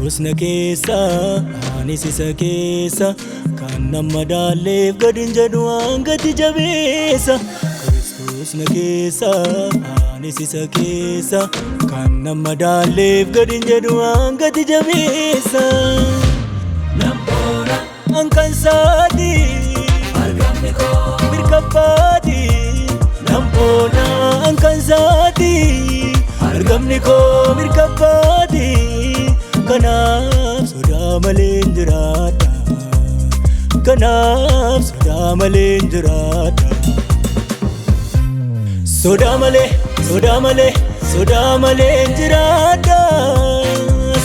Kristos na keessa anis isa keessa kan nama daaleef gadin jedhu hangati jabeessa. Kristos na keessa anis isa keessa kan nama daaleef gadin jedhu hangati jabeessa. Namboona angkan saati argamni koo mirkabbaati. Namboona angkan saati argamni koo mirkabbaati. Kanaaf sodaa malee jiraadha. Kanaaf sodaa malee jiraadha. Sodaa malee, sodaa malee, sodaa malee jiraadha.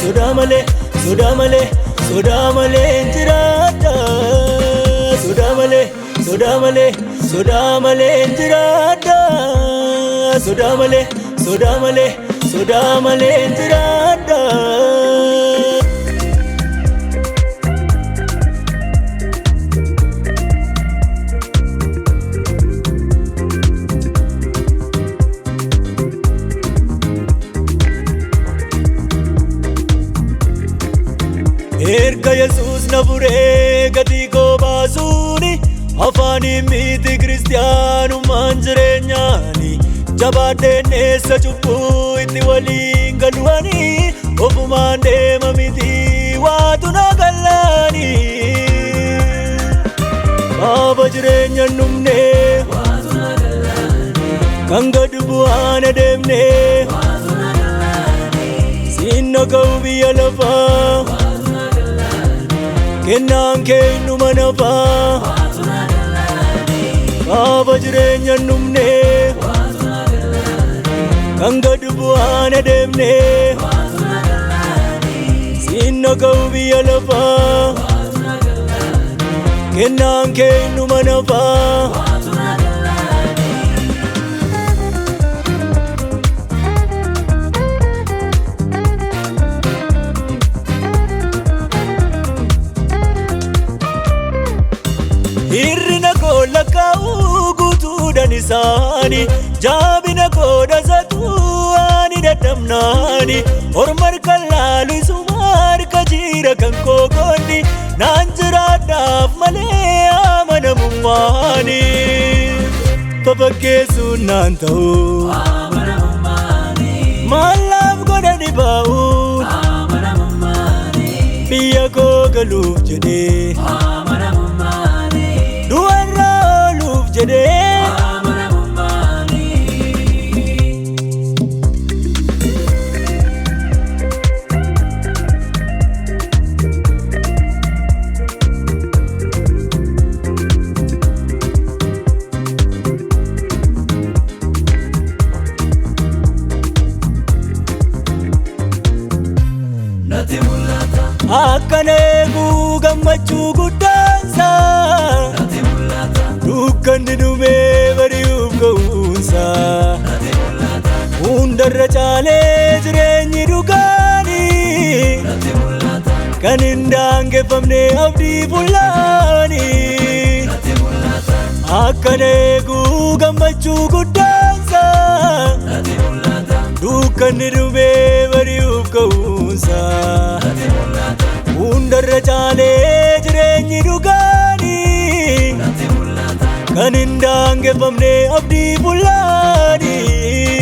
Sodaa malee, sodaa malee, sodaa malee jiraadha. Sodaa malee, sodaa malee, sodaa malee jiraadha. Sodaa malee, sodaa malee, sodaa malee jiraadha. Erga Yesuus na furee gatii koo baasuuni afaanii miti kiristiyaanummaan jireenyaani. Jabaadheen eessa cubbuu itti waliin galu'ani ofumaan deema miti waatu na gallaani. Baaba jireenya numne kan gadu bu'aan adeemne sinna ga'u biyya lafaa kennaan keenyuma nafaa. Baaba jireenya numne kan gadu bu'aan adeemne sinna ga'u biyya lafaa kennaan keenyuma nafaa. Hirrina koo lakkaa'uu guutuudhaan isaanii jaabina koo dhasatu ani dadhabnaani. Orma harkaan laalu isuma harka jira kan koo goonni naan jiraadhaaf malee amanamummaani. Fafakkeessuun naan ta'u mallaaf godhani baa'uun biyya koo galuuf jedhee du'arraa ooluuf jedhee. Akkan eeguu gammachuu guddaansaa dukkanni dhumee bari'uuf ga'uunsaa hundarra caalee jireenyi dhugaanii kan hin daangeffamne abdii fullaanii. Akkan eeguu gammachuu guddaansaa dukkanni dhumee bari'uuf ga'uunsaa hundarra caalee jireenyi dhugaanii kan hin daangeffamne abdii fullaanii.